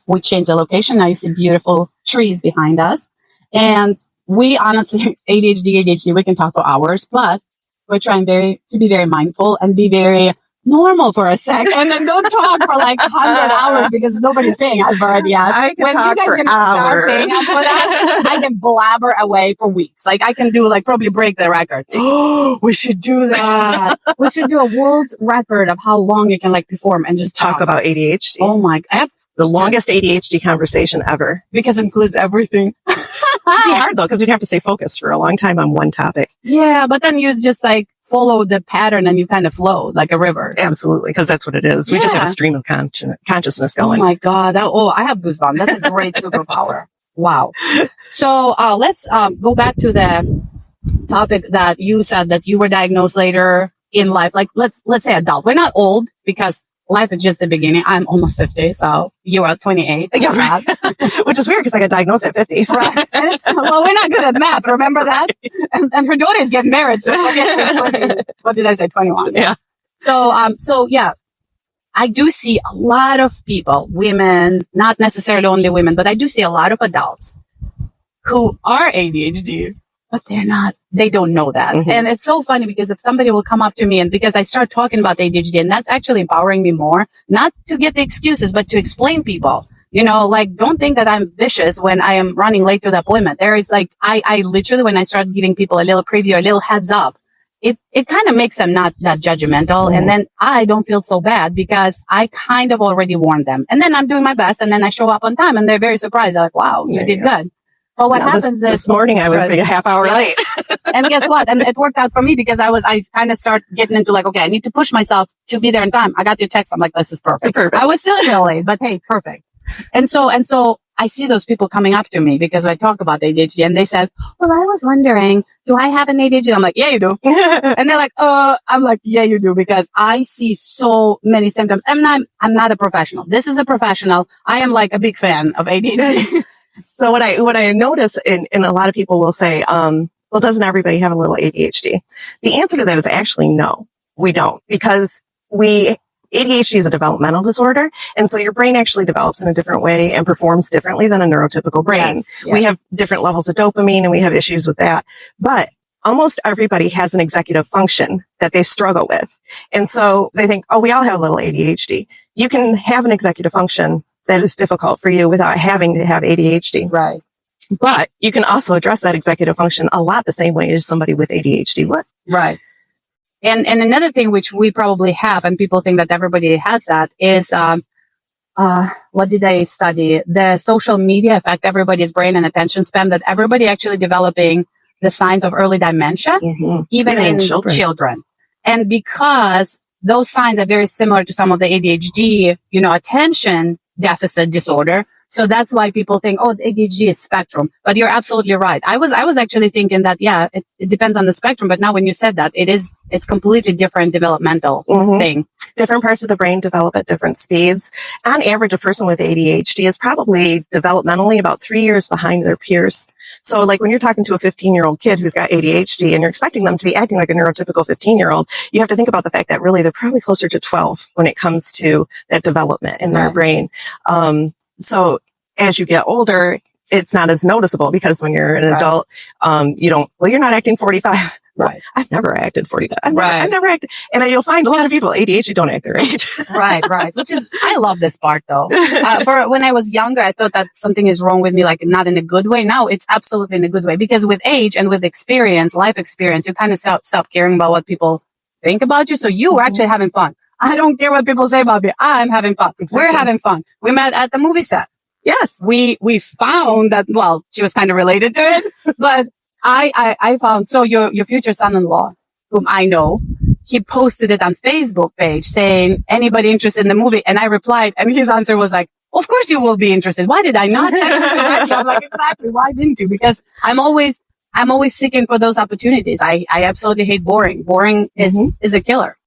We changed the location. Now you see beautiful trees behind us. And we honestly, ADHD, we can talk for hours, but we're trying to be very mindful and be very normal for a second and then don't talk for like 100 hours because nobody's paying us for it yet. I can when talk you guys for gonna hours. start paying us for that, I can blabber away for weeks. Like I can do like probably break the record. We should do that. We should do a world record of how long you can like perform and just Talk about ADHD. Oh my God. The longest ADHD conversation ever. Because it includes everything. It'd be hard though, because we'd have to stay focused for a long time on one topic. Yeah, but then you just like follow the pattern and you kind of flow like a river. Absolutely, because that's what it is. We just have a stream of consciousness going. Oh my God. I have goosebumps. That's a great superpower. Wow. So let's go back to the topic that you said that you were diagnosed later in life. Like let's say adult. We're not old because life is just the beginning. I'm almost 50, so you are 28. Yeah, right. Which is weird because I got diagnosed at 50. So. Right. Well, we're not good at math. Remember that? And her daughter's getting married. So what did I say? 21. Yeah. So yeah, I do see a lot of people, women, not necessarily only women, but I do see a lot of adults who are ADHD, but they don't know that. Mm-hmm. And it's so funny because if somebody will come up to me and because I start talking about ADHD and that's actually empowering me more, not to get the excuses, but to explain people, like don't think that I'm vicious when I am running late to the appointment. There is like, I literally, when I start giving people a little preview, a little heads up, it kind of makes them not that judgmental. Mm-hmm. And then I don't feel so bad because I kind of already warned them. And then I'm doing my best and then I show up on time and they're very surprised. They're like, wow, you did good. But what happens is this morning I was a half hour late. And guess what? And it worked out for me because I kind of start getting into like, okay, I need to push myself to be there in time. I got your text. I'm like, this is perfect. I was still a little late, but hey, perfect. And so I see those people coming up to me because I talk about ADHD and they said, well, I was wondering, do I have an ADHD? I'm like, yeah, you do. And they're like, I'm like, yeah, you do, because I see so many symptoms. I'm not a professional. This is a professional. I am like a big fan of ADHD. So what I notice and a lot of people will say, well, doesn't everybody have a little ADHD? The answer to that is actually no, we don't, because ADHD is a developmental disorder. And so your brain actually develops in a different way and performs differently than a neurotypical brain. Yes. We have different levels of dopamine and we have issues with that. But almost everybody has an executive function that they struggle with. And so they think, oh, we all have a little ADHD. You can have an executive function that is difficult for you without having to have ADHD. Right. But you can also address that executive function a lot the same way as somebody with ADHD would. Right. And another thing which we probably have, and people think that everybody has that, is, what did I study? The social media affect everybody's brain and attention span, that everybody actually developing the signs of early dementia, mm-hmm. even in children. And because those signs are very similar to some of the ADHD, attention deficit disorder. So that's why people think, oh, ADHD is spectrum. But you're absolutely right. I was actually thinking that, yeah, it depends on the spectrum. But now when you said that, it's completely different developmental mm-hmm. thing. Different parts of the brain develop at different speeds. On average, a person with ADHD is probably developmentally about 3 years behind their peers. So like when you're talking to a 15-year-old kid who's got ADHD and you're expecting them to be acting like a neurotypical 15-year-old, you have to think about the fact that really they're probably closer to 12 when it comes to that development in their brain. So as you get older, it's not as noticeable because when you're an adult, you're not acting 45. Right. I've never acted 45. I've never acted. And you'll find a lot of people, ADHD, don't act their age. Right. Which is, I love this part though. For when I was younger, I thought that something is wrong with me, like not in a good way. Now it's absolutely in a good way because with age and with experience, life experience, you kind of stop caring about what people think about you. So you were actually having fun. I don't care what people say about me. I'm having fun. Exactly. We're having fun. We met at the movie set. Yes, we found that, well, she was kind of related to it, but I found, so your future son-in-law, whom I know, he posted it on Facebook page saying, anybody interested in the movie? And I replied, and his answer was like, of course you will be interested. Why did I not text you? I'm like, exactly. Why didn't you? Because I'm always seeking for those opportunities. I absolutely hate boring. Boring is a killer.